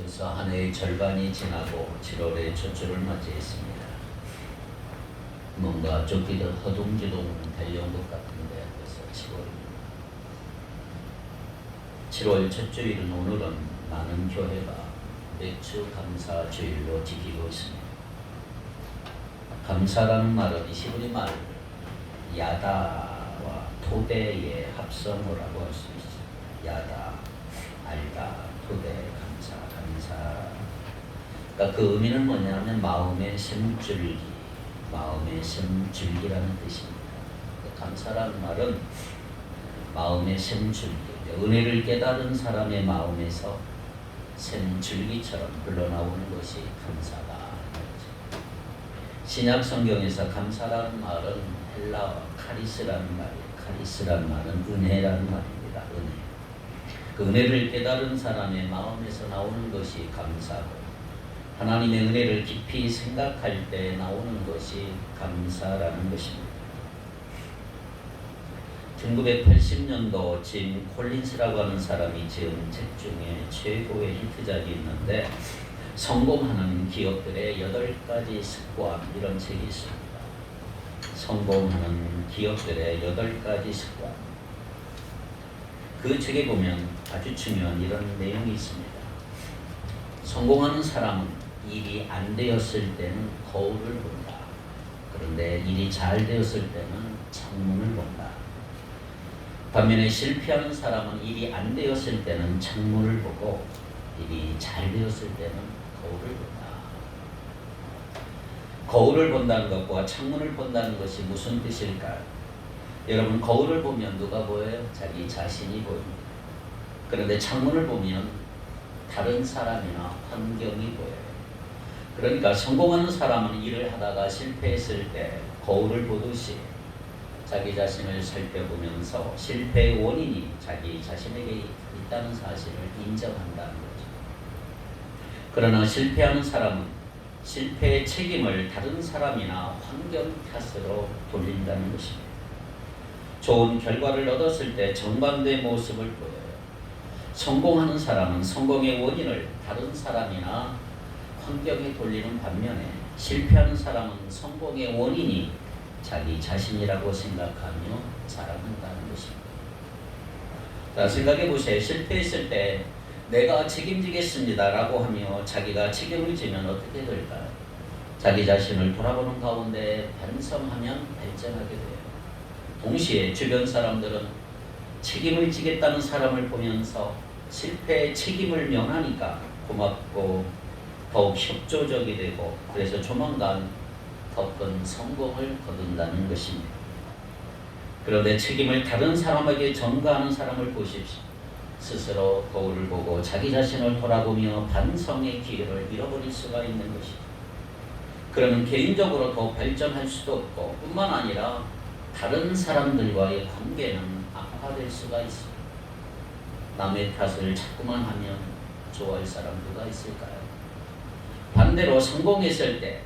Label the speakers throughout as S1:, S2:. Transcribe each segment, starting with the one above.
S1: 벌써 한 해의 절반이 지나고 7월의 첫 주를 맞이했습니다. 뭔가 쫓기듯 허둥지둥 달려온 것 같은데 벌써 7월입니다. 7월 첫 주일은 오늘은 많은 교회가 맥주 감사 주일로 지키고 있습니다. 감사라는 말은 히브리 말 야다와 토대의 합성어라고 할 수 있습니다. 야다, 알다, 토대, 감사. 그러니까 그 의미는 뭐냐면 마음의 샘줄기, 마음의 샘줄기라는 뜻입니다. 감사라는 말은 마음의 샘줄기, 은혜를 깨달은 사람의 마음에서 샘줄기처럼 흘러나오는 것이 감사다. 신약 성경에서 감사라는 말은 헬라어 카리스라는 말이에요. 카리스라는 말은 은혜라는 말입니다. 은혜. 그 은혜를 깨달은 사람의 마음에서 나오는 것이 감사고, 하나님의 은혜를 깊이 생각할 때 나오는 것이 감사라는 것입니다. 1980년도 짐 콜린스라고 하는 사람이 지은 책 중에 최고의 히트작이 있는데, 성공하는 기업들의 8가지 습관, 이런 책이 있습니다. 성공하는 기업들의 8가지 습관. 그 책에 보면 아주 중요한 이런 내용이 있습니다. 성공하는 사람은 일이 안 되었을 때는 거울을 본다. 그런데 일이 잘 되었을 때는 창문을 본다. 반면에 실패하는 사람은 일이 안 되었을 때는 창문을 보고 일이 잘 되었을 때는 거울을 본다. 거울을 본다는 것과 창문을 본다는 것이 무슨 뜻일까요? 여러분, 거울을 보면 누가 보여요? 자기 자신이 보입니다. 그런데 창문을 보면 다른 사람이나 환경이 보여요. 그러니까 성공하는 사람은 일을 하다가 실패했을 때 거울을 보듯이 자기 자신을 살펴보면서 실패의 원인이 자기 자신에게 있다는 사실을 인정한다는 거죠. 그러나 실패하는 사람은 실패의 책임을 다른 사람이나 환경 탓으로 돌린다는 것입니다. 좋은 결과를 얻었을 때 정반대의 모습을 보여요. 성공하는 사람은 성공의 원인을 다른 사람이나 환경에 돌리는 반면에, 실패하는 사람은 성공의 원인이 자기 자신이라고 생각하며 살아간다는 것입니다. 자, 생각해 보세요. 실패했을 때 내가 책임지겠습니다 라고 하며 자기가 책임을 지면 어떻게 될까요? 자기 자신을 돌아보는 가운데 반성하면 발전하게 돼요. 동시에 주변 사람들은 책임을 지겠다는 사람을 보면서 실패의 책임을 면하니까 고맙고 더욱 협조적이 되고, 그래서 조만간 더 큰 성공을 거둔다는 것입니다. 그런데 책임을 다른 사람에게 전가하는 사람을 보십시오. 스스로 거울을 보고 자기 자신을 돌아보며 반성의 기회를 잃어버릴 수가 있는 것이죠. 그러면 개인적으로 더 발전할 수도 없고, 뿐만 아니라 다른 사람들과의 관계는 악화될 수가 있습니다. 남의 탓을 자꾸만 하면 좋아할 사람 누가 있을까요? 반대로 성공했을 때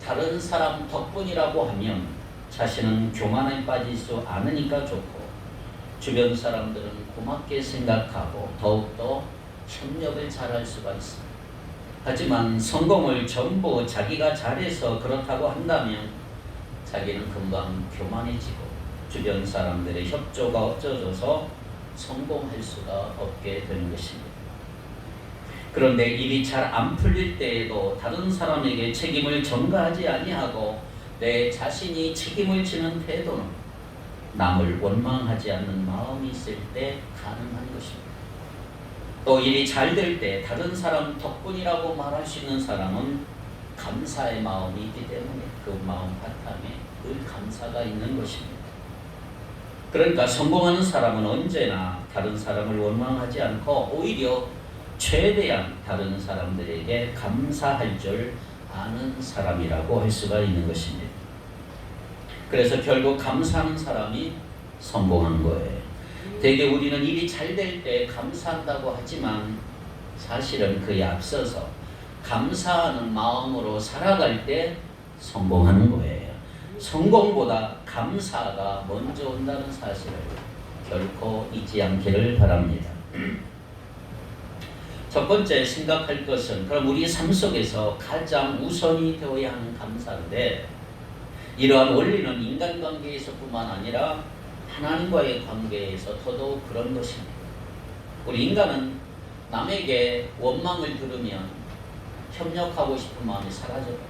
S1: 다른 사람 덕분이라고 하면 자신은 교만에 빠질 수 않으니까 좋고, 주변 사람들은 고맙게 생각하고 더욱더 협력을 잘할 수가 있습니다. 하지만 성공을 전부 자기가 잘해서 그렇다고 한다면 자기는 금방 교만해지고 주변 사람들의 협조가 없어져서 성공할 수가 없게 되는 것입니다. 그런데 일이 잘 안 풀릴 때에도 다른 사람에게 책임을 전가하지 아니하고 내 자신이 책임을 지는 태도는 남을 원망하지 않는 마음이 있을 때 가능한 것입니다. 또 일이 잘 될 때 다른 사람 덕분이라고 말할 수 있는 사람은 감사의 마음이 있기 때문에 그 마음 바탕에 늘 감사가 있는 것입니다. 그러니까 성공하는 사람은 언제나 다른 사람을 원망하지 않고 오히려 최대한 다른 사람들에게 감사할 줄 아는 사람이라고 할 수가 있는 것입니다. 그래서 결국 감사하는 사람이 성공한 거예요. 대개 우리는 일이 잘 될 때 감사한다고 하지만 사실은 그에 앞서서 감사하는 마음으로 살아갈 때 성공하는 거예요. 성공보다 감사가 먼저 온다는 사실을 결코 잊지 않기를 바랍니다. 첫 번째 생각할 것은 그럼 우리 삶 속에서 가장 우선이 되어야 하는 감사인데 이러한 원리는 인간관계에서뿐만 아니라 하나님과의 관계에서 더더욱 그런 것입니다. 우리 인간은 남에게 원망을 들으면 협력하고 싶은 마음이 사라져버려요.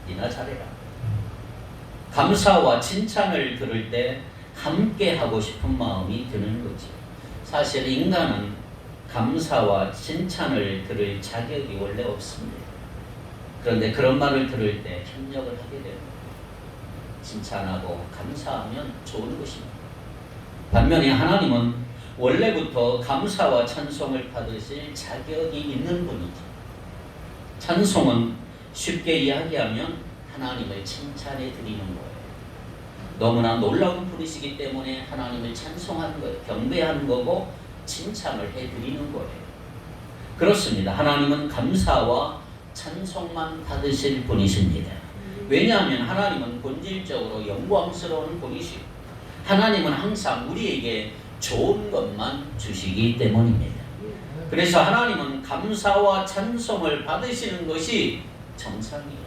S1: 니나 잘해라. 감사와 칭찬을 들을 때 함께 하고 싶은 마음이 드는 거지. 사실 인간은 감사와 칭찬을 들을 자격이 원래 없습니다. 그런데 그런 말을 들을 때 협력을 하게 됩니다. 칭찬하고 감사하면 좋은 것입니다. 반면에 하나님은 원래부터 감사와 찬송을 받으실 자격이 있는 분이죠. 찬송은 쉽게 이야기하면 하나님을 칭찬해 드리는 거예요. 너무나 놀라운 분이시기 때문에 하나님을 찬송하는 거예요. 경배하는 거고 칭찬을 해드리는 거예요. 그렇습니다. 하나님은 감사와 찬송만 받으실 분이십니다. 왜냐하면 하나님은 본질적으로 영광스러운 분이시고 하나님은 항상 우리에게 좋은 것만 주시기 때문입니다. 그래서 하나님은 감사와 찬송을 받으시는 것이 정상이에요.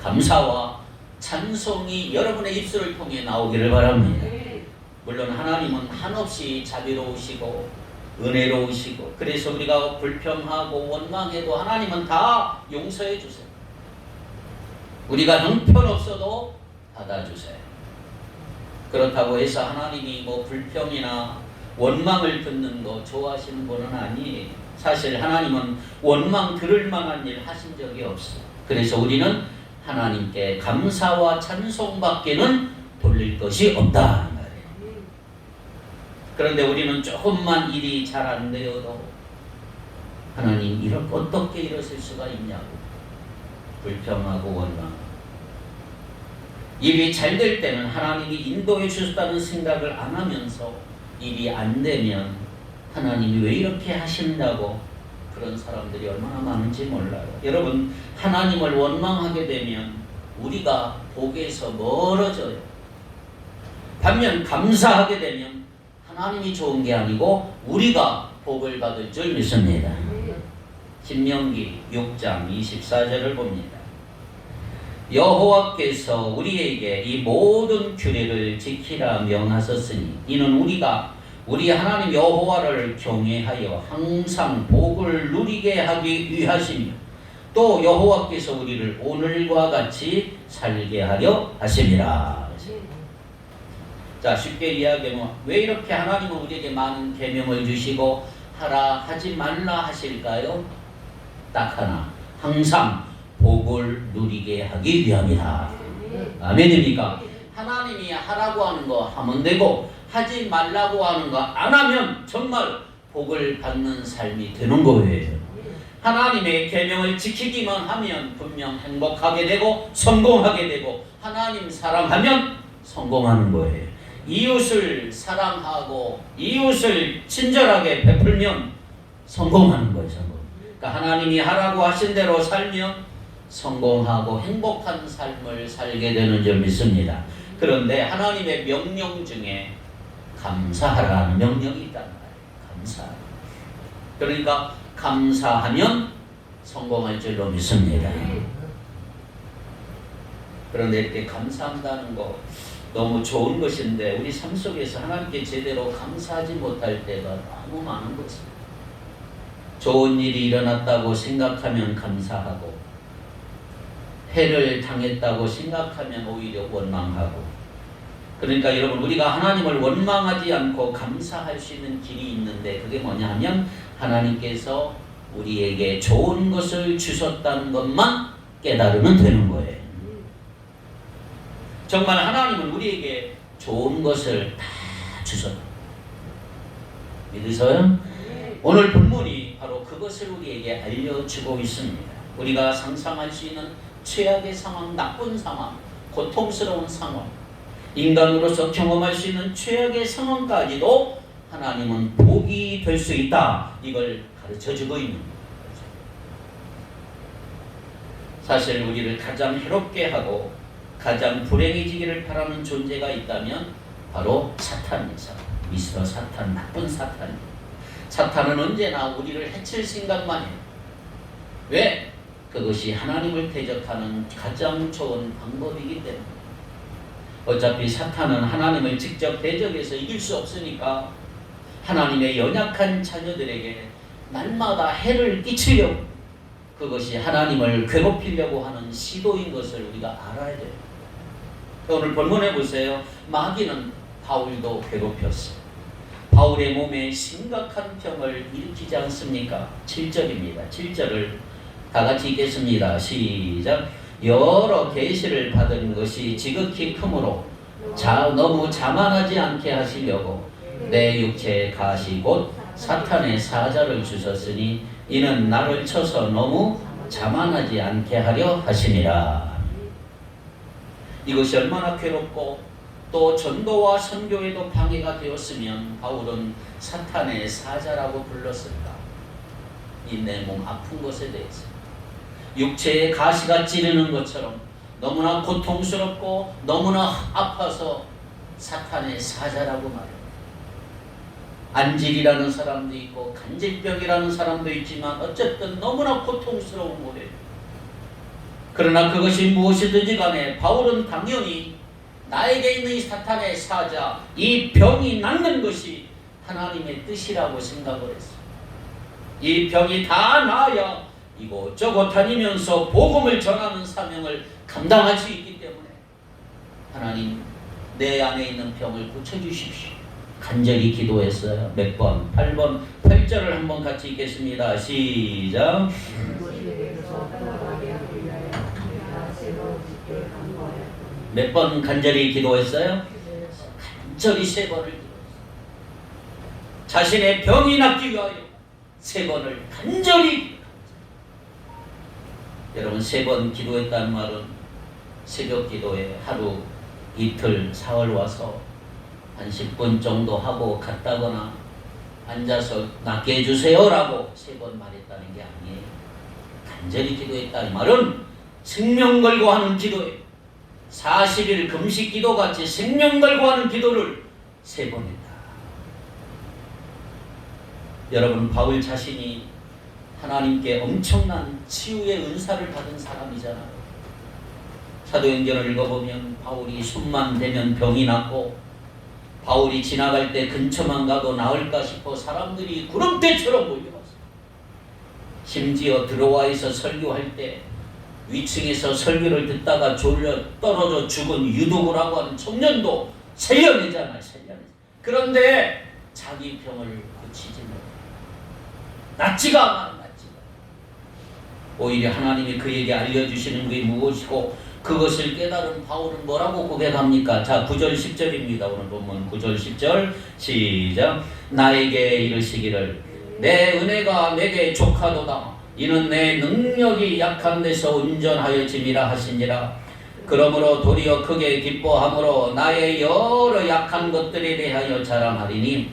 S1: 감사와 찬송이 여러분의 입술을 통해 나오기를 바랍니다. 물론 하나님은 한없이 자비로우시고 은혜로우시고 그래서 우리가 불평하고 원망해도 하나님은 다 용서해 주세요. 우리가 형편없어도 받아주세요. 그렇다고 해서 하나님이 뭐 불평이나 원망을 듣는 거 좋아하시는 분은 아니에요. 사실 하나님은 원망 들을 만한 일 하신 적이 없어요. 그래서 우리는 하나님께 감사와 찬송밖에는 돌릴 것이 없다. 그런데 우리는 조금만 일이 잘 안 되어도 하나님 이렇게 어떻게 이러실 수가 있냐고 불평하고 원망하고 일이 잘 될 때는 하나님이 인도해 주셨다는 생각을 안 하면서 일이 안 되면 하나님이 왜 이렇게 하신다고 그런 사람들이 얼마나 많은지 몰라요. 여러분 하나님을 원망하게 되면 우리가 복에서 멀어져요. 반면 감사하게 되면 하나님이 좋은 게 아니고 우리가 복을 받을 줄 믿습니다. 신명기 6장 24절을 봅니다. 여호와께서 우리에게 이 모든 규례를 지키라 명하셨으니 이는 우리가 우리 하나님 여호와를 경외하여 항상 복을 누리게 하기 위하시며 또 여호와께서 우리를 오늘과 같이 살게 하려 하심이라. 자, 쉽게 이야기하면 왜 이렇게 하나님은 우리에게 많은 계명을 주시고 하라 하지 말라 하실까요? 딱 하나, 항상 복을 누리게 하기 위함이다. 아멘입니까? 하나님이 하라고 하는 거 하면 되고 하지 말라고 하는 거 안 하면 정말 복을 받는 삶이 되는 거예요. 하나님의 계명을 지키기만 하면 분명 행복하게 되고 성공하게 되고 하나님 사랑하면 성공하는 거예요. 이웃을 사랑하고 이웃을 친절하게 베풀면 성공하는 거예요. 그러니까 하나님이 하라고 하신 대로 살면 성공하고 행복한 삶을 살게 되는 줄 믿습니다. 그런데 하나님의 명령 중에 감사하라는 명령이 있단 말이에요. 감사. 그러니까 감사하면 성공할 줄로 믿습니다. 그런데 이렇게 감사한다는 거 너무 좋은 것인데 우리 삶 속에서 하나님께 제대로 감사하지 못할 때가 너무 많은 것입니다. 좋은 일이 일어났다고 생각하면 감사하고 해를 당했다고 생각하면 오히려 원망하고 그러니까 여러분 우리가 하나님을 원망하지 않고 감사할 수 있는 길이 있는데 그게 뭐냐 하면 하나님께서 우리에게 좋은 것을 주셨다는 것만 깨달으면 되는 거예요. 정말 하나님은 우리에게 좋은 것을 다 주셨다. 믿으세요? 오늘 본문이 바로 그것을 우리에게 알려주고 있습니다. 우리가 상상할 수 있는 최악의 상황, 나쁜 상황, 고통스러운 상황, 인간으로서 경험할 수 있는 최악의 상황까지도 하나님은 복이 될 수 있다. 이걸 가르쳐주고 있는 거죠. 사실 우리를 가장 해롭게 하고 가장 불행해지기를 바라는 존재가 있다면 바로 사탄입니다. 미스터 사탄, 나쁜 사탄입니다. 사탄은 언제나 우리를 해칠 생각만 해요. 왜? 그것이 하나님을 대적하는 가장 좋은 방법이기 때문에. 어차피 사탄은 하나님을 직접 대적해서 이길 수 없으니까 하나님의 연약한 자녀들에게 날마다 해를 끼치려고, 그것이 하나님을 괴롭히려고 하는 시도인 것을 우리가 알아야 돼요. 오늘 본문에 보세요. 마귀는 바울도 괴롭혔어요. 바울의 몸에 심각한 병을 일으키지 않습니까? 7절입니다. 7절을 다 같이 읽겠습니다. 시작. 여러 계시를 받은 것이 지극히 크므로 너무 자만하지 않게 하시려고 내 육체에 가시 곧 사탄의 사자를 주셨으니 이는 나를 쳐서 너무 자만하지 않게 하려 하심이라. 이것이 얼마나 괴롭고 또 전도와 선교에도 방해가 되었으면 바울은 사탄의 사자라고 불렀을까? 이 내 몸 아픈 것에 대해서 육체에 가시가 찌르는 것처럼 너무나 고통스럽고 너무나 아파서 사탄의 사자라고 말해요. 안질이라는 사람도 있고 간질병이라는 사람도 있지만 어쨌든 너무나 고통스러운 거예요. 그러나 그것이 무엇이든지 간에 바울은 당연히 나에게 있는 이 사탄의 사자, 이 병이 낫는 것이 하나님의 뜻이라고 생각을 했어요. 이 병이 다 나아야 이곳저곳 다니면서 복음을 전하는 사명을 감당할 수 있기 때문에 하나님, 내 안에 있는 병을 고쳐주십시오. 간절히 기도했어요. 몇 번? 8번, 8절을 한번 같이 읽겠습니다. 시작. 몇 번 간절히 기도했어요? 간절히 3번을 기도했어요. 자신의 병이 낫기 위하여 3번을 간절히. 여러분, 3번 기도했다는 말은 새벽 기도에 하루 이틀 사흘 와서 한 10분 정도 하고 갔다거나 앉아서 낫게 해주세요 라고 3번 말했다는 게 아니에요. 간절히 기도했다 이 말은 생명 걸고 하는 기도예요. 40일 금식 기도같이 생명 걸고 하는 기도를 3번 했다. 여러분, 바울 자신이 하나님께 엄청난 치유의 은사를 받은 사람이잖아요. 사도행전을 읽어보면 바울이 손만 대면 병이 낫고, 바울이 지나갈 때 근처만 가도 나을까 싶어 사람들이 구름대처럼 몰려왔어요. 심지어 들어와서 설교할 때 위층에서 설교를 듣다가 졸려 떨어져 죽은 유독이라고 하는 청년도 살려내잖아요. 그런데 자기 병을 고치지 못해요. 낫지가 않아. 오히려 하나님이 그에게 알려주시는 게 무엇이고 그것을 깨달은 바울은 뭐라고 고백합니까? 자, 9절 10절입니다. 오늘 본문 9절 10절 시작. 나에게 이르시기를 내 은혜가 내게 족하도다. 이는 내 능력이 약한 데서 온전하여짐이라 하시니라. 그러므로 도리어 크게 기뻐함으로 나의 여러 약한 것들에 대하여 자랑하리니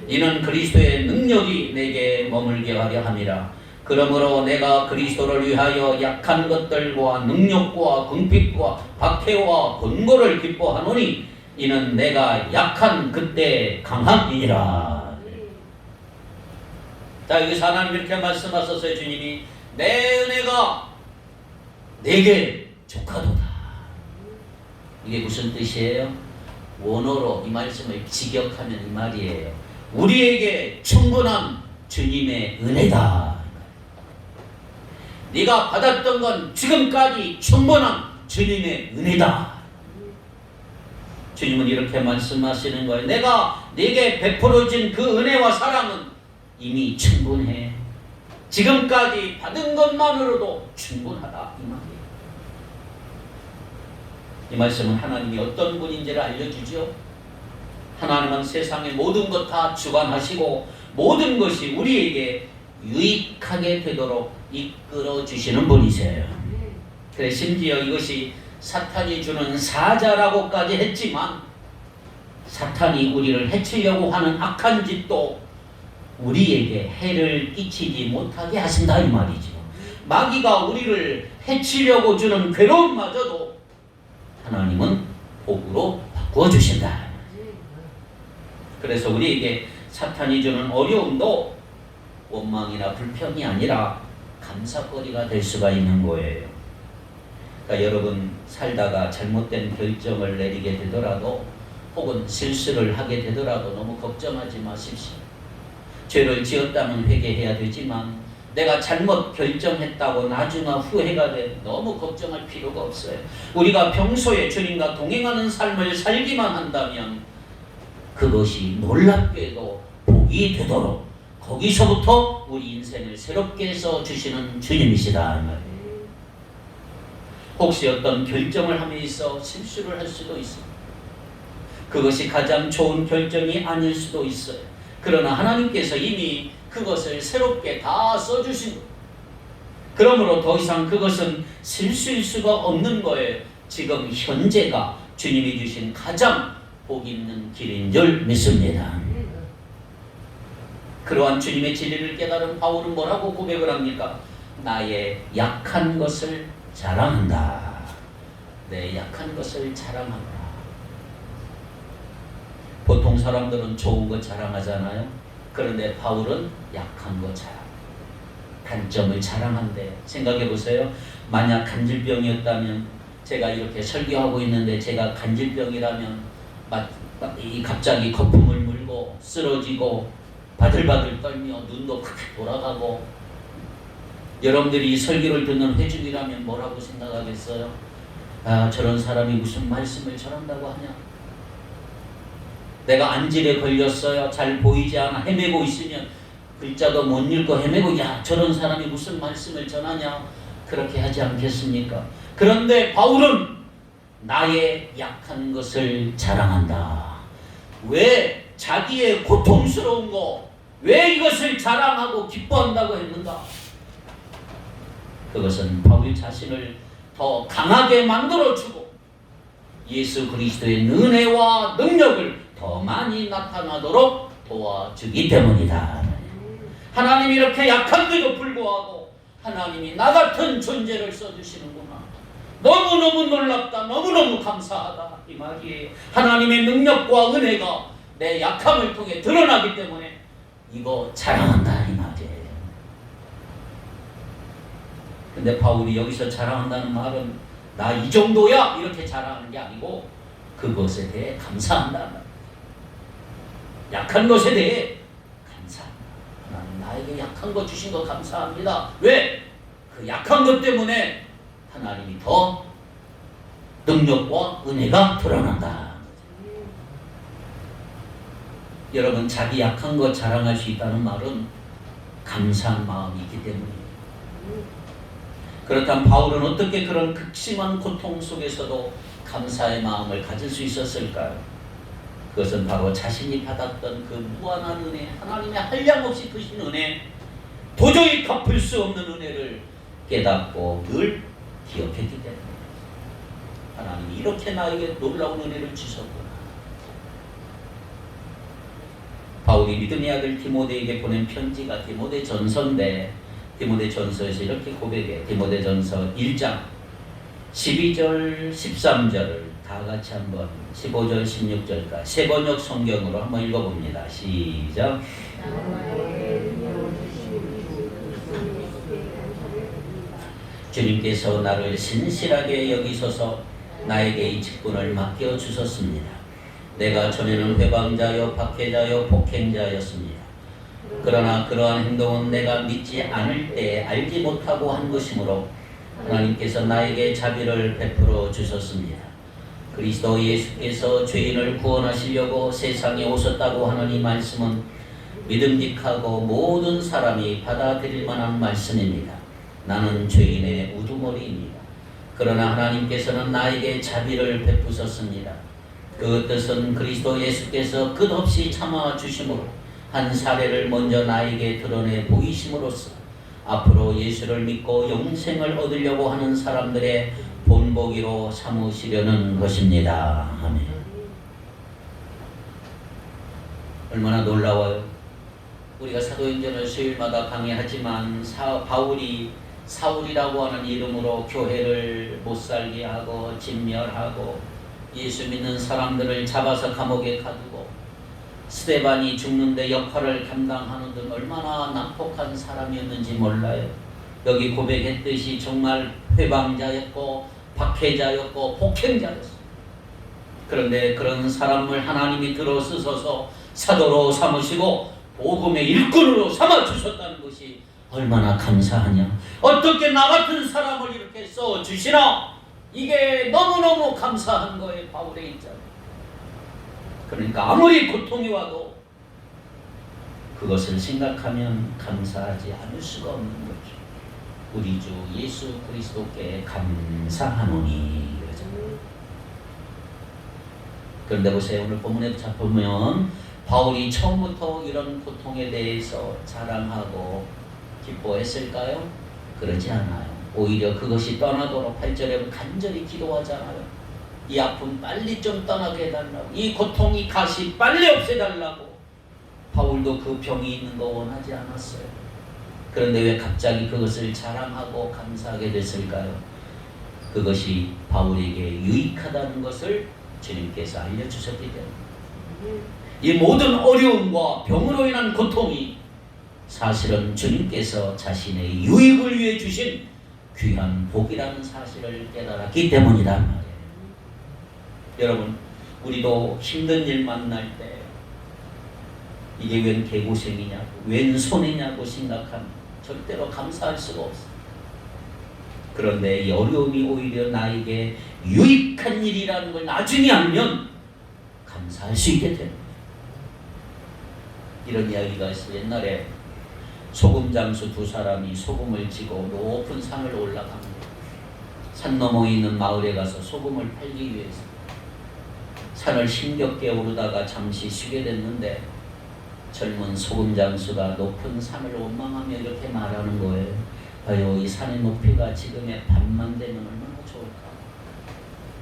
S1: 이는 그리스도의 능력이 내게 머물게 하려 함이라. 그러므로 내가 그리스도를 위하여 약한 것들과 능력과 궁핍과 박해와 번거를 기뻐하노니 이는 내가 약한 그때 강함이니라. 자, 여기서 하나님 이렇게 말씀하셨어요. 주님이 내 은혜가 내게 족하도다. 이게 무슨 뜻이에요? 원어로 이 말씀을 직역하면 이 말이에요. 우리에게 충분한 주님의 은혜다. 네가 받았던 건 지금까지 충분한 주님의 은혜다. 주님은 이렇게 말씀하시는 거예요. 내가 네게 베풀어진 그 은혜와 사랑은 이미 충분해. 지금까지 받은 것만으로도 충분하다. 이 말이에요. 이 말씀은 하나님이 어떤 분인지를 알려주죠. 하나님은 세상의 모든 것 다 주관하시고 모든 것이 우리에게 유익하게 되도록 이끌어 주시는 분이세요. 그래, 심지어 이것이 사탄이 주는 사자라고까지 했지만 사탄이 우리를 해치려고 하는 악한 짓도 우리에게 해를 끼치지 못하게 하신다 이 말이죠. 마귀가 우리를 해치려고 주는 괴로움마저도 하나님은 복으로 바꾸어 주신다. 그래서 우리에게 사탄이 주는 어려움도 원망이나 불평이 아니라 감사거리가 될 수가 있는 거예요. 그러니까 여러분 살다가 잘못된 결정을 내리게 되더라도 혹은 실수를 하게 되더라도 너무 걱정하지 마십시오. 죄를 지었다면 회개해야 되지만 내가 잘못 결정했다고 나중에 후회가 돼 너무 걱정할 필요가 없어요. 우리가 평소에 주님과 동행하는 삶을 살기만 한다면 그것이 놀랍게도 복이 되도록 거기서부터 우리 인생을 새롭게 해서 주시는 주님이시다. 혹시 어떤 결정을 함에 있어 실수를 할 수도 있습니다. 그것이 가장 좋은 결정이 아닐 수도 있어요. 그러나 하나님께서 이미 그것을 새롭게 다 써주신 거예요. 그러므로 더 이상 그것은 실수일 수가 없는 거예요. 지금 현재가 주님이 주신 가장 복 있는 길인 줄 믿습니다. 그러한 주님의 진리를 깨달은 바울은 뭐라고 고백을 합니까? 나의 약한 것을 자랑한다. 내 약한 것을 자랑한다. 보통 사람들은 좋은 것 자랑하잖아요. 그런데 바울은 약한 것 자랑, 단점을 자랑한대. 생각해 보세요. 만약 간질병이었다면, 제가 이렇게 설교하고 있는데 제가 간질병이라면 갑자기 거품을 물고 쓰러지고 바들바들 떨며 눈도 크게 돌아가고, 여러분들이 이 설교를 듣는 회중이라면 뭐라고 생각하겠어요? 아, 저런 사람이 무슨 말씀을 전한다고 하냐? 내가 안질에 걸렸어요. 잘 보이지 않아. 헤매고 있으면 글자도 못 읽고 헤매고, 야, 저런 사람이 무슨 말씀을 전하냐? 그렇게 하지 않겠습니까? 그런데 바울은 나의 약한 것을 자랑한다. 왜 자기의 고통스러운 거, 왜 이것을 자랑하고 기뻐한다고 했는가? 그것은 바울 자신을 더 강하게 만들어주고 예수 그리스도의 은혜와 능력을 더 많이 나타나도록 도와주기 때문이다. 하나님이 이렇게 약한데도 불구하고 하나님이 나 같은 존재를 써주시는구나. 너무너무 놀랍다. 너무너무 감사하다. 이 말이에요. 하나님의 능력과 은혜가 내 약함을 통해 드러나기 때문에 이거 자랑한다. 이 말이에요. 근데 바울이 여기서 자랑한다는 말은 나 이 정도야 이렇게 자랑하는 게 아니고 그것에 대해 감사한다. 약한 것에 대해 감사합니다. 하나님 나에게 약한 것 주신 거 감사합니다. 왜? 그 약한 것 때문에 하나님이 더 능력과 은혜가 드러난다. 여러분, 자기 약한 것 자랑할 수 있다는 말은 감사한 마음이 있기 때문이에요. 그렇다면 바울은 어떻게 그런 극심한 고통 속에서도 감사의 마음을 가질 수 있었을까요? 그것은 바로 자신이 받았던 그 무한한 은혜, 하나님의 한량없이 크신 은혜, 도저히 갚을 수 없는 은혜를 깨닫고 늘 기억했기 때문에 하나님이 이렇게 나에게 놀라운 은혜를 주셨구나. 바울이 믿음의 아들 디모데에게 보낸 편지가 디모데전서인데, 디모데전서에서 이렇게 고백해. 디모데전서 1장 12절 13절을 다 같이 한번 15절 16절까지 세 번역 성경으로 한번 읽어봅니다. 시작. 주님께서 나를 신실하게 여기소서 나에게 이 직분을 맡겨 주셨습니다. 내가 전에는 회방자요 박해자요 폭행자였습니다. 그러나 그러한 행동은 내가 믿지 않을 때 알지 못하고 한 것이므로 하나님께서 나에게 자비를 베풀어 주셨습니다. 그리스도 예수께서 죄인을 구원하시려고 세상에 오셨다고 하는 이 말씀은 믿음직하고 모든 사람이 받아들일 만한 말씀입니다. 나는 죄인의 우두머리입니다. 그러나 하나님께서는 나에게 자비를 베푸셨습니다. 그 뜻은 그리스도 예수께서 끝없이 참아주심으로 한 사례를 먼저 나에게 드러내 보이심으로써 앞으로 예수를 믿고 영생을 얻으려고 하는 사람들의 본보기로 삼으시려는 것입니다. 아멘. 얼마나 놀라워요. 우리가 사도행전을 수요일마다 강의하지만 바울이 사울이라고 하는 이름으로 교회를 못살게 하고 진멸하고 예수 믿는 사람들을 잡아서 감옥에 가두고 스데반이 죽는데 역할을 감당하는 등 얼마나 난폭한 사람이었는지 몰라요. 여기 고백했듯이 정말 회방자였고 박해자였고 폭행자였어요. 그런데 그런 사람을 하나님이 들어 쓰셔서 사도로 삼으시고 복음의 일꾼으로 삼아주셨다는 것이 얼마나 감사하냐. 어떻게 나 같은 사람을 이렇게 써주시나. 이게 너무너무 감사한 거예요. 바울의 입장에. 그러니까 아무리 고통이 와도 그것을 생각하면 감사하지 않을 수가 없는 거죠. 우리 주 예수 그리스도께 감사하노니. 그런데 보세요. 오늘 본문에 보면 바울이 처음부터 이런 고통에 대해서 자랑하고 기뻐했을까요? 그러지 않아요. 오히려 그것이 떠나도록 8절에 간절히 기도하잖아요. 이 아픔 빨리 좀 떠나게 해달라고, 이 고통이 가시 빨리 없애달라고. 바울도 그 병이 있는 거 원하지 않았어요. 그런데 왜 갑자기 그것을 자랑하고 감사하게 됐을까요? 그것이 바울에게 유익하다는 것을 주님께서 알려주셨기 때문에. 이 모든 어려움과 병으로 인한 고통이 사실은 주님께서 자신의 유익을 위해 주신 귀한 복이라는 사실을 깨달았기 때문이란 말이에요. 여러분, 우리도 힘든 일 만날 때 이게 웬 개고생이냐고, 웬 손해냐고 생각하면 절대로 감사할 수가 없어요. 그런데 이 어려움이 오히려 나에게 유익한 일이라는 걸 나중에 알면 감사할 수 있게 됩니다. 이런 이야기가 있어요. 옛날에 소금 장수 두 사람이 소금을 지고 높은 산을 올라갑니다. 산 너머에 있는 마을에 가서 소금을 팔기 위해서 산을 힘겹게 오르다가 잠시 쉬게 됐는데 젊은 소금 장수가 높은 산을 원망하며 이렇게 말하는 거예요. 아유, 이 산의 높이가 지금의 반만 되면 얼마나 좋을까.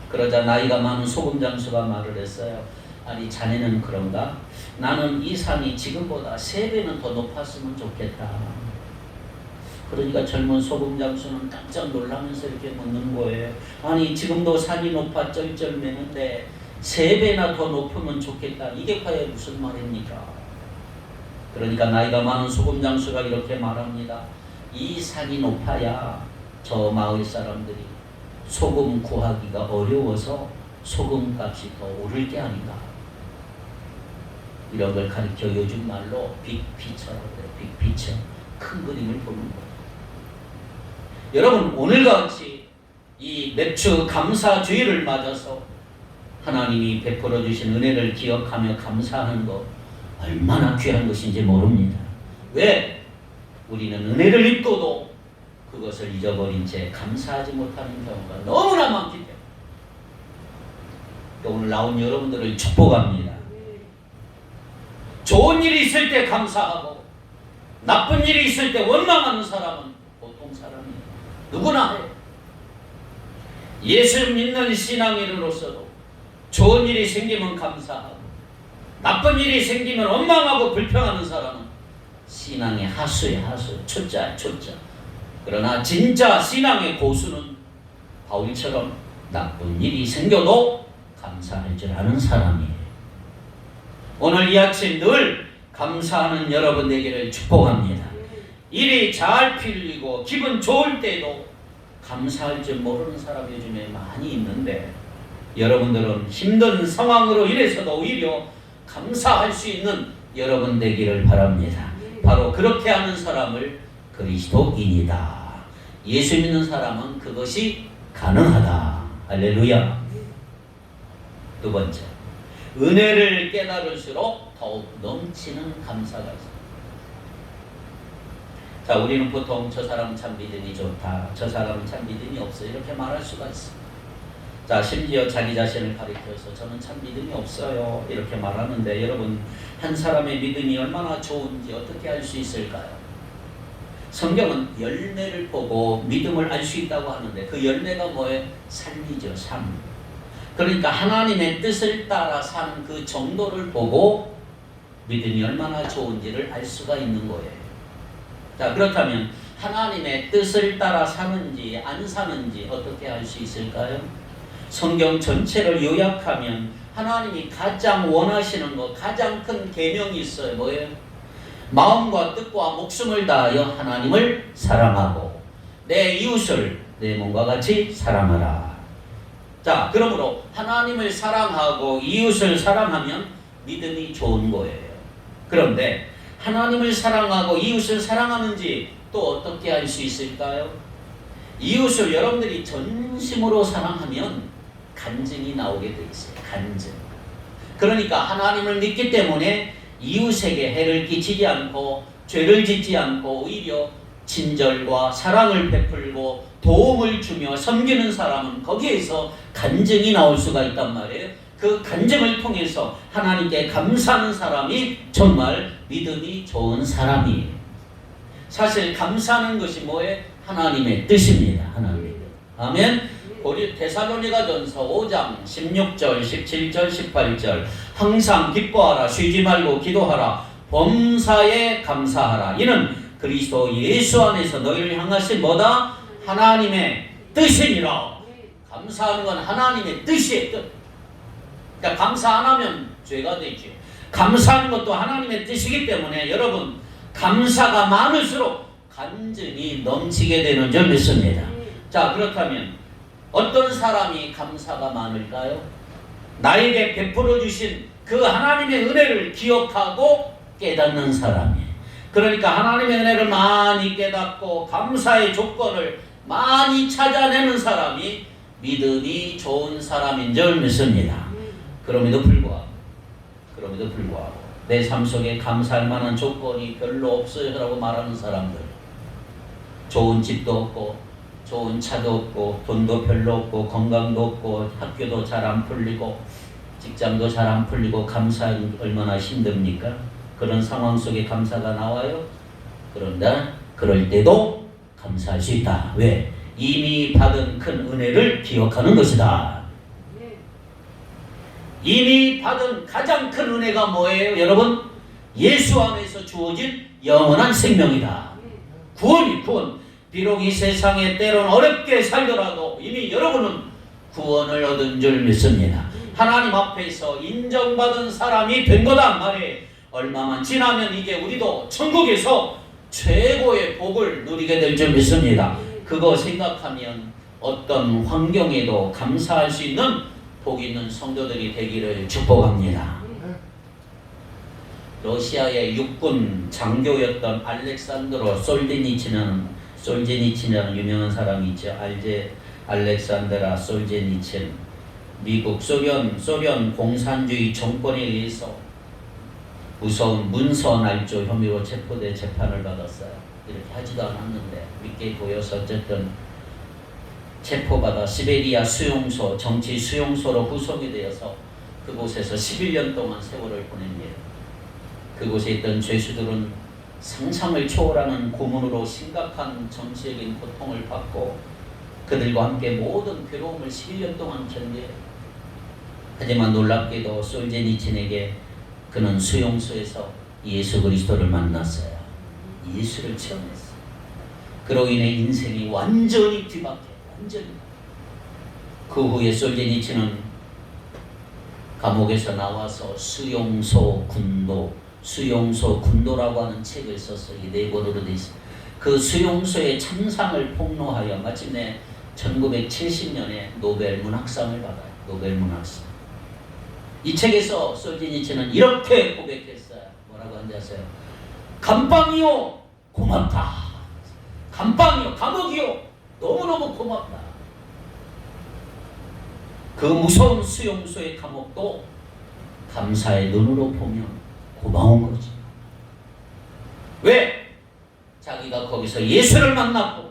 S1: 그러자 나이가 많은 소금 장수가 말을 했어요. 아니, 자네는 그런가? 나는 이 산이 지금보다 3배는 더 높았으면 좋겠다. 그러니까 젊은 소금 장수는 깜짝 놀라면서 이렇게 묻는 거예요. 아니, 지금도 산이 높아 쩔쩔매는데 3배나 더 높으면 좋겠다. 이게 과연 무슨 말입니까? 그러니까 나이가 많은 소금 장수가 이렇게 말합니다. 이 산이 높아야 저 마을 사람들이 소금 구하기가 어려워서 소금값이 더 오를 게 아닌가. 이런 걸 가르쳐 요즘 말로 빅피처라고 해요. 빅피처. 큰 그림을 보는 거예요. 여러분, 오늘같이 이 맥주 감사주의를 맞아서 하나님이 베풀어 주신 은혜를 기억하며 감사하는 것 얼마나 귀한 것인지 모릅니다. 왜? 우리는 은혜를 입고도 그것을 잊어버린 채 감사하지 못하는 경우가 너무나 많기 때문에 오늘 나온 여러분들을 축복합니다. 좋은 일이 있을 때 감사하고 나쁜 일이 있을 때 원망하는 사람은 보통 사람이에요. 누구나 해요. 예수 믿는 신앙인으로서도 좋은 일이 생기면 감사하고 나쁜 일이 생기면 원망하고 불평하는 사람은 신앙의 하수의 하수, 초짜야 초짜. 그러나 진짜 신앙의 고수는 바울처럼 나쁜 일이 생겨도 감사할 줄 아는 사람이에요. 오늘 이 아침 늘 감사하는 여러분 되기를 축복합니다. 일이 잘 풀리고 기분 좋을 때도 감사할 줄 모르는 사람 요즘에 많이 있는데 여러분들은 힘든 상황으로 인해서도 오히려 감사할 수 있는 여러분 되기를 바랍니다. 바로 그렇게 하는 사람을 그리스도인이다. 예수 믿는 사람은 그것이 가능하다. 할렐루야. 두 번째, 은혜를 깨달을수록 더욱 넘치는 감사가 있습니다. 자, 우리는 보통 저 사람은 참 믿음이 좋다, 저 사람은 참 믿음이 없어, 이렇게 말할 수가 있습니다. 자, 심지어 자기 자신을 가리켜서 저는 참 믿음이 없어요, 이렇게 말하는데 여러분, 한 사람의 믿음이 얼마나 좋은지 어떻게 알 수 있을까요? 성경은 열매를 보고 믿음을 알 수 있다고 하는데 그 열매가 뭐예요? 삶이죠, 삶. 그러니까 하나님의 뜻을 따라 사는 그 정도를 보고 믿음이 얼마나 좋은지를 알 수가 있는 거예요. 자, 그렇다면 하나님의 뜻을 따라 사는지 안 사는지 어떻게 알 수 있을까요? 성경 전체를 요약하면 하나님이 가장 원하시는 것, 가장 큰 계명이 있어요. 뭐예요? 마음과 뜻과 목숨을 다하여 하나님을 사랑하고 내 이웃을 내 몸과 같이 사랑하라. 자, 그러므로 하나님을 사랑하고 이웃을 사랑하면 믿음이 좋은 거예요. 그런데 하나님을 사랑하고 이웃을 사랑하는지 또 어떻게 알 수 있을까요? 이웃을 여러분들이 전심으로 사랑하면 간증이 나오게 돼 있어요. 간증. 그러니까 하나님을 믿기 때문에 이웃에게 해를 끼치지 않고 죄를 짓지 않고 오히려 친절과 사랑을 베풀고 도움을 주며 섬기는 사람은 거기에서 간증이 나올 수가 있단 말이에요. 그 간증을 통해서 하나님께 감사하는 사람이 정말 믿음이 좋은 사람이에요. 사실 감사하는 것이 뭐예요? 하나님의 뜻입니다. 하나님의 뜻. 아멘. 우리 데살로니가전서 5장 16절, 17절, 18절 항상 기뻐하라, 쉬지 말고 기도하라, 범사에 감사하라. 이는 그리스도 예수 안에서 너희를 향하신 뭐다? 하나님의 뜻이니라. 감사하는 건 하나님의 뜻이에요. 뜻. 그러니까 감사 안 하면 죄가 되죠. 감사하는 것도 하나님의 뜻이기 때문에 여러분 감사가 많을수록 간증이 넘치게 되는 줄 믿습니다. 자, 그렇다면 어떤 사람이 감사가 많을까요? 나에게 베풀어 주신 그 하나님의 은혜를 기억하고 깨닫는 사람이에요. 그러니까 하나님의 은혜를 많이 깨닫고 감사의 조건을 많이 찾아내는 사람이 믿음이 좋은 사람인 줄 믿습니다. 그럼에도 불구하고 내 삶 속에 감사할 만한 조건이 별로 없어요 라고 말하는 사람들, 좋은 집도 없고 좋은 차도 없고 돈도 별로 없고 건강도 없고 학교도 잘 안 풀리고 직장도 잘 안 풀리고 감사하기 얼마나 힘듭니까? 그런 상황 속에 감사가 나와요? 그런데 그럴 때도 감사할 수 있다. 왜? 이미 받은 큰 은혜를 기억하는 것이다. 이미 받은 가장 큰 은혜가 뭐예요? 여러분, 예수 안에서 주어진 영원한 생명이다. 구원. 비록 이 세상에 때론 어렵게 살더라도 이미 여러분은 구원을 얻은 줄 믿습니다. 하나님 앞에서 인정받은 사람이 된 거다 말이에요. 얼마만 지나면 이제 우리도 천국에서 최고의 복을 누리게 될 줄 믿습니다. 그거 생각하면 어떤 환경에도 감사할 수 있는 복 있는 성도들이 되기를 축복합니다. 러시아의 육군 장교였던 알렉산드로 솔제니치라는 유명한 사람이 있죠. 알렉산드라 솔제니친. 미국 소련 공산주의 정권에 의해서 무서운 문서 날조 혐의로 체포돼 재판을 받았어요. 이렇게 하지도 않았는데 믿게 보여서 어쨌든 체포받아 시베리아 수용소, 정치 수용소로 구성이 되어서 그곳에서 11년 동안 세월을 보냅니다. 그곳에 있던 죄수들은 상상을 초월하는 고문으로 심각한 정치적인 고통을 받고 그들과 함께 모든 괴로움을 11년 동안 견뎌요. 하지만 놀랍게도 솔제니친에게 그는 수용소에서 예수 그리스도를 만났어요. 예수를 체험했어요. 그로 인해 인생이 완전히 뒤바뀌어요. 완전히. 그 후에 솔제니친은 감옥에서 나와서 수용소 군도라고 하는 책을 썼어요. 이 4권으로 되어 있어요. 그 수용소의 참상을 폭로하여 마침내 1970년에 노벨 문학상을 받아요. 노벨 문학상. 이 책에서 솔제니친은 이렇게 고백했어요. 뭐라고 하는지 아세요? 감방이요 고맙다. 감방이요 감옥이요 너무너무 고맙다. 그 무서운 수용소의 감옥도 감사의 눈으로 보면 고마운 거지. 왜? 자기가 거기서 예수를 만났고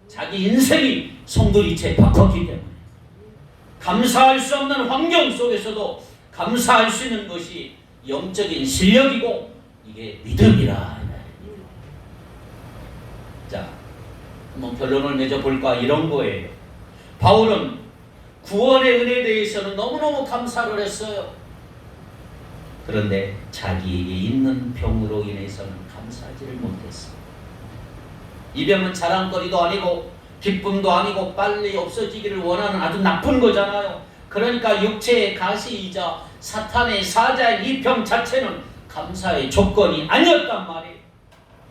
S1: 자기 인생이 송두리째 바꿨기 때문에 감사할 수 없는 환경 속에서도 감사할 수 있는 것이 영적인 실력이고 이게 믿음이라. 자, 한번 결론을 맺어볼까? 이런 거예요. 바울은 구원의 은혜에 대해서는 너무너무 감사를 했어요. 그런데 자기에게 있는 병으로 인해서는 감사하지를 못했어요. 이 병은 자랑거리도 아니고 기쁨도 아니고 빨리 없어지기를 원하는 아주 나쁜 거잖아요. 그러니까 육체의 가시이자 사탄의 사자의 이 병 자체는 감사의 조건이 아니었단 말이에요.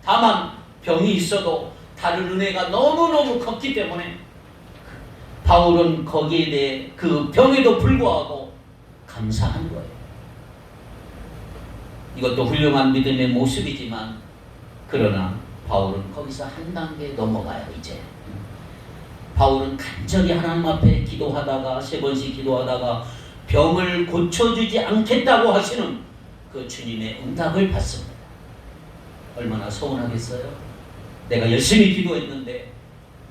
S1: 다만 병이 있어도 다른 은혜가 너무너무 컸기 때문에 바울은 거기에 대해 그 병에도 불구하고 감사한 거예요. 이것도 훌륭한 믿음의 모습이지만 그러나 바울은 거기서 한 단계 넘어가요. 이제 바울은 간절히 하나님 앞에 기도하다가 3번씩 기도하다가 병을 고쳐주지 않겠다고 하시는 그 주님의 응답을 받습니다. 얼마나 서운하겠어요? 내가 열심히 기도했는데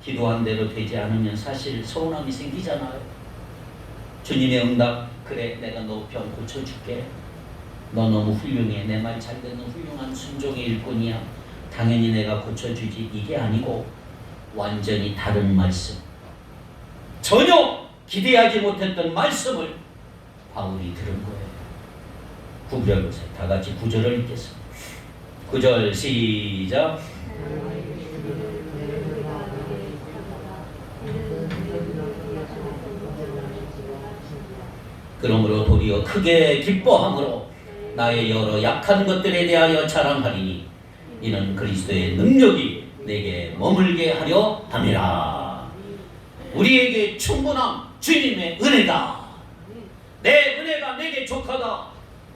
S1: 기도한 대로 되지 않으면 사실 서운함이 생기잖아요. 주님의 응답, 그래 내가 너 병 고쳐줄게. 너 너무 훌륭해. 내 말 잘 듣는 훌륭한 순종의 일꾼이야. 당연히 내가 고쳐주지. 이게 아니고 완전히 다른 말씀, 전혀 기대하지 못했던 말씀을 바울이 들은 거예요. 구별로서 다 같이 9절을 읽겠습니다. 9절 시작. 그러므로 도리어 크게 기뻐함으로 나의 여러 약한 것들에 대하여 자랑하리니 이는 그리스도의 능력이 내게 머물게 하려 함이라. 우리에게 충분한 주님의 은혜다. 내 은혜가 내게 족하다.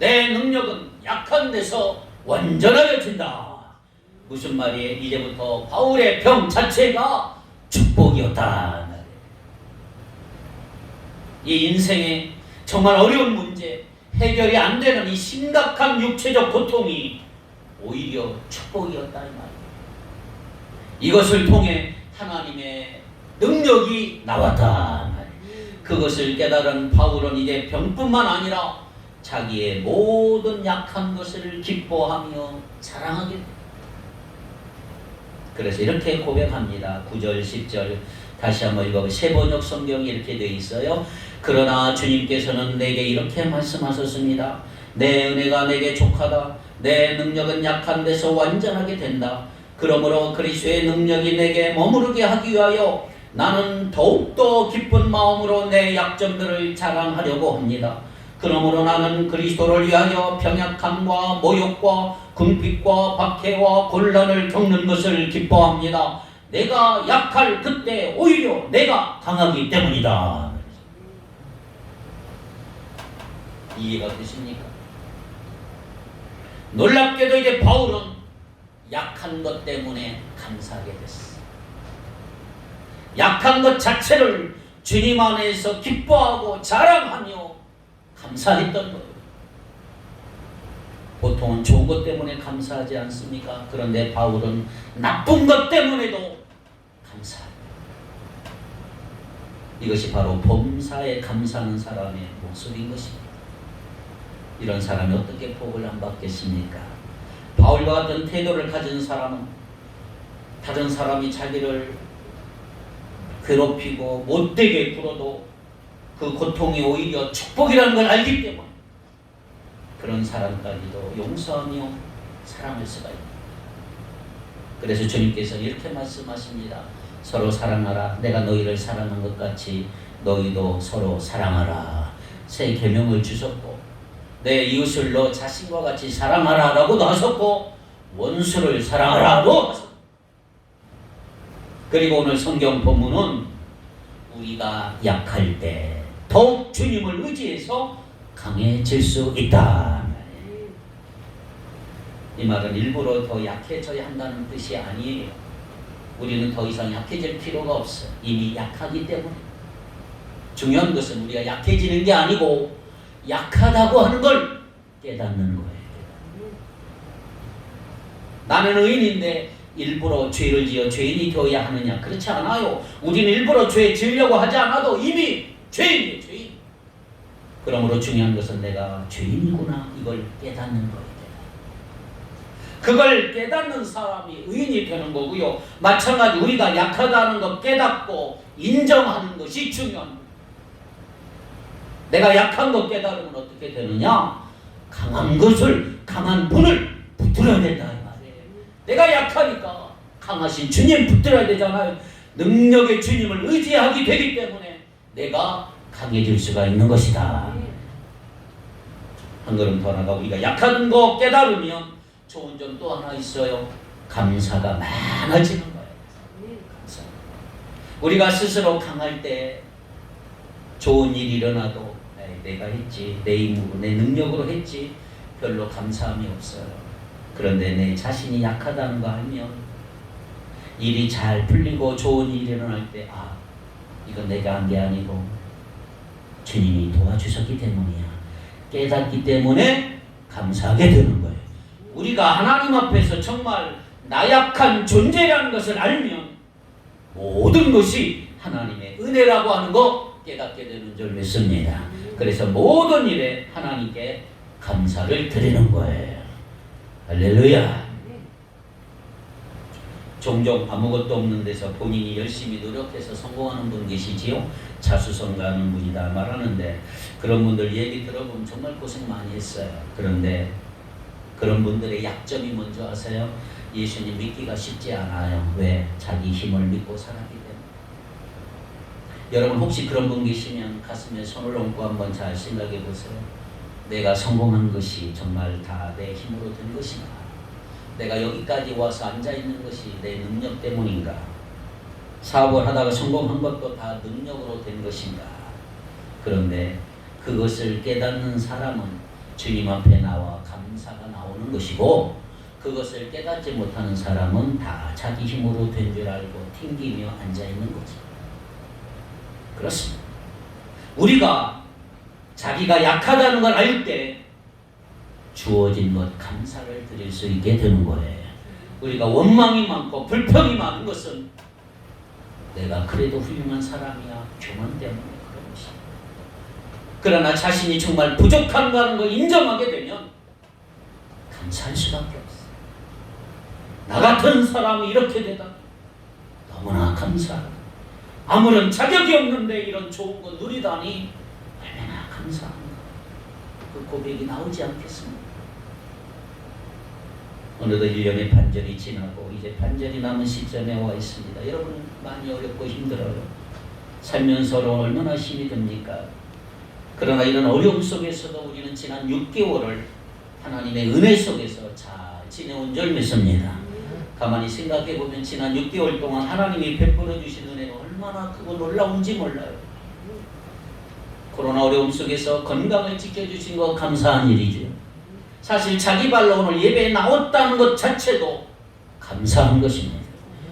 S1: 내 능력은 약한 데서 완전하여진다. 무슨 말이에요? 이제부터 바울의 병 자체가 축복이었다. 이 인생의 정말 어려운 문제, 해결이 안 되는 이 심각한 육체적 고통이 오히려 축복이었다 이 말이에요. 이것을 통해 하나님의 능력이 나왔다. 그것을 깨달은 바울은 이제 병뿐만 아니라 자기의 모든 약한 것을 기뻐하며 자랑하게 됩니다. 그래서 이렇게 고백합니다. 9절 10절 다시 한번 읽어보세요. 새번역 성경이 이렇게 되어 있어요. 그러나 주님께서는 내게 이렇게 말씀하셨습니다. 내 은혜가 내게 족하다. 내 능력은 약한 데서 완전하게 된다. 그러므로 그리스도의 능력이 내게 머무르게 하기 위하여 나는 더욱더 기쁜 마음으로 내 약점들을 자랑하려고 합니다. 그러므로 나는 그리스도를 위하여 병약함과 모욕과 궁핍과 박해와 곤란을 겪는 것을 기뻐합니다. 내가 약할 그때 오히려 내가 강하기 때문이다. 이해가 되십니까? 놀랍게도 이제 바울은 약한 것 때문에 감사하게 됐어. 약한 것 자체를 주님 안에서 기뻐하고 자랑하며 감사했던 거예요. 보통은 좋은 것 때문에 감사하지 않습니까? 그런데 바울은 나쁜 것 때문에도 감사합니다. 이것이 바로 범사에 감사하는 사람의 모습인 것입니다. 이런 사람이 어떻게 복을 안 받겠습니까? 바울과 같은 태도를 가진 사람은 다른 사람이 자기를 괴롭히고 못되게 굴어도 그 고통이 오히려 축복이라는 걸 알기 때문에 그런 사람까지도 용서하며 사랑할 수가 있다. 그래서 주님께서는 이렇게 말씀하십니다. 서로 사랑하라. 내가 너희를 사랑한 것 같이 너희도 서로 사랑하라. 새 계명을 주셨고 내 이웃을 너 자신과 같이 사랑하라 라고도 하셨고 원수를 사랑하라도 하셨고, 그리고 오늘 성경 본문은 우리가 약할 때 더욱 주님을 의지해서 강해질 수 있다. 이 말은 일부러 더 약해져야 한다는 뜻이 아니에요. 우리는 더 이상 약해질 필요가 없어요. 이미 약하기 때문에. 중요한 것은 우리가 약해지는 게 아니고 약하다고 하는 걸 깨닫는 거예요. 나는 의인인데 일부러 죄를 지어 죄인이 되어야 하느냐? 그렇지 않아요. 우리는 일부러 죄 지으려고 하지 않아도 이미 죄인이에요. 죄인. 그러므로 중요한 것은 내가 죄인이구나 이걸 깨닫는 거예요. 그걸 깨닫는 사람이 의인이 되는 거고요. 마찬가지 우리가 약하다는 것 깨닫고 인정하는 것이 중요한 거예요. 내가 약한 것 깨달으면 어떻게 되느냐? 강한 것을, 강한 분을 붙들어야 된다 이 말이에요. 내가 약하니까 강하신 주님 붙들어야 되잖아요. 능력의 주님을 의지하게 되기 때문에 내가 강해질 수가 있는 것이다. 한 걸음 더 나가 우리가 약한 거 깨달으면 좋은 점 또 하나 있어요. 감사가 많아지는 거예요. 감사. 우리가 스스로 강할 때 좋은 일이 일어나도 내가 했지, 내 힘으로, 내 능력으로 했지 별로 감사함이 없어요. 그런데 내 자신이 약하다는 거 알면 일이 잘 풀리고 좋은 일이 일어날 때 이건 내가 한 게 아니고 주님이 도와주셨기 때문이야. 깨닫기 때문에 감사하게 되는 거예요. 우리가 하나님 앞에서 정말 나약한 존재라는 것을 알면 모든 것이 하나님의 은혜라고 하는 거 깨닫게 되는 줄 믿습니다. 그래서 모든 일에 하나님께 감사를 드리는 거예요. 할렐루야. 종종 아무것도 없는 데서 본인이 열심히 노력해서 성공하는 분 계시지요? 자수성가하는 분이다 말하는데 그런 분들 얘기 들어보면 정말 고생 많이 했어요. 그런데 그런 분들의 약점이 뭔지 아세요? 예수님 믿기가 쉽지 않아요. 왜? 자기 힘을 믿고 살았기 때문에. 여러분 혹시 그런 분 계시면 가슴에 손을 얹고 한번 잘 생각해 보세요. 내가 성공한 것이 정말 다 내 힘으로 된 것인가? 내가 여기까지 와서 앉아있는 것이 내 능력 때문인가? 사업을 하다가 성공한 것도 다 능력으로 된 것인가? 그런데 그것을 깨닫는 사람은 주님 앞에 나와 감사가 나오는 것이고 그것을 깨닫지 못하는 사람은 다 자기 힘으로 된 줄 알고 튕기며 앉아있는 거죠. 그렇습니다. 우리가 자기가 약하다는 걸 알 때 주어진 것 감사를 드릴 수 있게 되는 거예요. 우리가 원망이 많고 불평이 많은 것은 내가 그래도 훌륭한 사람이야 교만 때문에 그런 것이야. 그러나 자신이 정말 부족한다는 걸 인정하게 되면 감사할 수밖에 없어. 나 같은 사람이 이렇게 되다 너무나 감사하다. 아무런 자격이 없는데 이런 좋은 거 누리다니 얼마나 감사한가. 그 고백이 나오지 않겠습니까? 어느덧 1년의 반절이 지나고 이제 반절이 남은 시점에 와 있습니다. 여러분 많이 어렵고 힘들어요. 살면서 얼마나 힘이 듭니까? 그러나 이런 어려움 속에서도 우리는 지난 6개월을 하나님의 은혜 속에서 잘 지내온 줄 믿습니다. 가만히 생각해보면 지난 6개월 동안 하나님이 베풀어 주신 은혜가 얼마나 크고 놀라운지 몰라요. 코로나 어려움 속에서 건강을 지켜주신 거 감사한 일이죠. 사실 자기 발로 오늘 예배에 나왔다는 것 자체도 감사한 것입니다.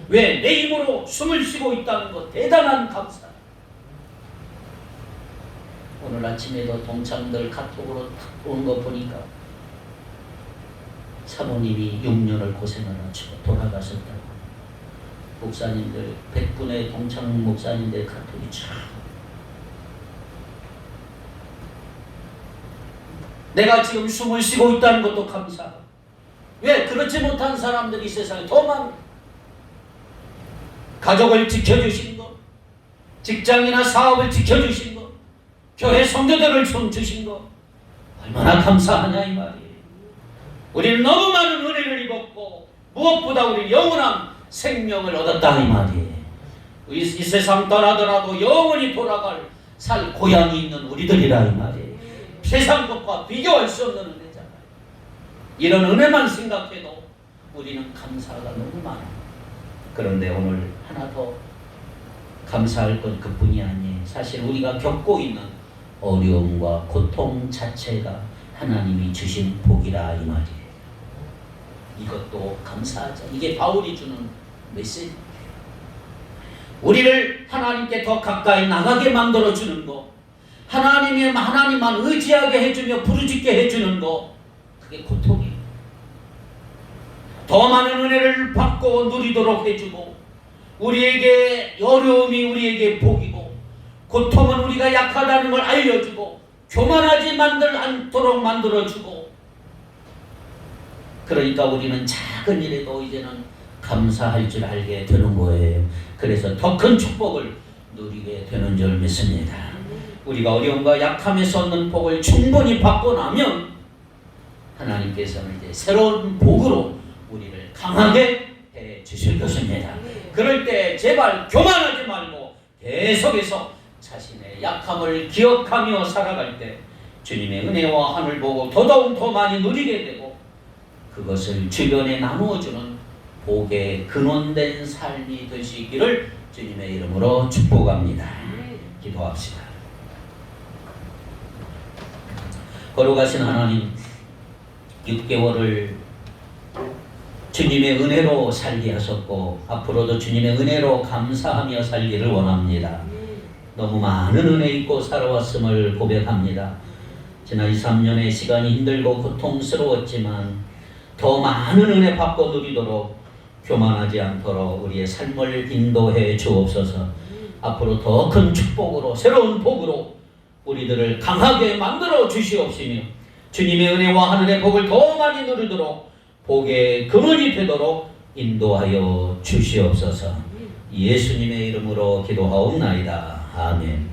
S1: 왜? 내 힘으로 숨을 쉬고 있다는 것 대단한 감사. 오늘 아침에도 동창들 카톡으로 온 거 보니까 사모님이 6년을 고생을 하시고 돌아가셨다고. 목사님들 100분의 동창 목사님들 카톡이 참 내가 지금 숨을 쉬고 있다는 것도 감사하고 왜? 그렇지 못한 사람들이 세상에 더 많아. 가족을 지켜주신 것, 직장이나 사업을 지켜주신 것, 교회 성도들을 주신 것 얼마나 감사하냐 이 말이에요. 우리는 너무 많은 은혜를 입었고 무엇보다 우리 영원한 생명을 얻었다 이 말이에요. 이 세상 떠나더라도 영원히 돌아갈 살 고향이 있는 우리들이라 이 말이에요. 세상 것과 비교할 수 없는 은혜잖아요. 이런 은혜만 생각해도 우리는 감사가 너무 많아요. 그런데 오늘 하나 더 감사할 것 그뿐이 아니에요. 사실 우리가 겪고 있는 어려움과 고통 자체가 하나님이 주신 복이라 이 말이에요. 이것도 감사하죠. 이게 바울이 주는 메시지. 우리를 하나님께 더 가까이 나가게 만들어주는 거, 하나님만 의지하게 해주며 부르짖게 해주는 거, 그게 고통이에요. 더 많은 은혜를 받고 누리도록 해주고, 우리에게 어려움이 우리에게 복이고, 고통은 우리가 약하다는 걸 알려주고, 교만하지 않도록 만들어주고, 그러니까 우리는 작은 일에도 이제는 감사할 줄 알게 되는 거예요. 그래서 더 큰 축복을 누리게 되는 줄 믿습니다. 우리가 어려움과 약함에서 얻는 복을 충분히 받고 나면 하나님께서는 이제 새로운 복으로 우리를 강하게 해 주실 것입니다. 그럴 때 제발 교만하지 말고 계속해서 자신의 약함을 기억하며 살아갈 때 주님의 은혜와 하늘 보고 더더욱 더 많이 누리게 되고 그것을 주변에 나누어주는 복의 근원된 삶이 되시기를 주님의 이름으로 축복합니다. 기도합시다. 거룩하신 하나님, 6개월을 주님의 은혜로 살게 하셨고 앞으로도 주님의 은혜로 감사하며 살기를 원합니다. 너무 많은 은혜 있고 살아왔음을 고백합니다. 지난 2, 3년의 시간이 힘들고 고통스러웠지만 더 많은 은혜 받고 누리도록 교만하지 않도록 우리의 삶을 인도해 주옵소서. 앞으로 더 큰 축복으로 새로운 복으로 우리들을 강하게 만들어 주시옵시며 주님의 은혜와 하늘의 복을 더 많이 누리도록 복의 근원이 되도록 인도하여 주시옵소서. 예수님의 이름으로 기도하옵나이다. 아멘.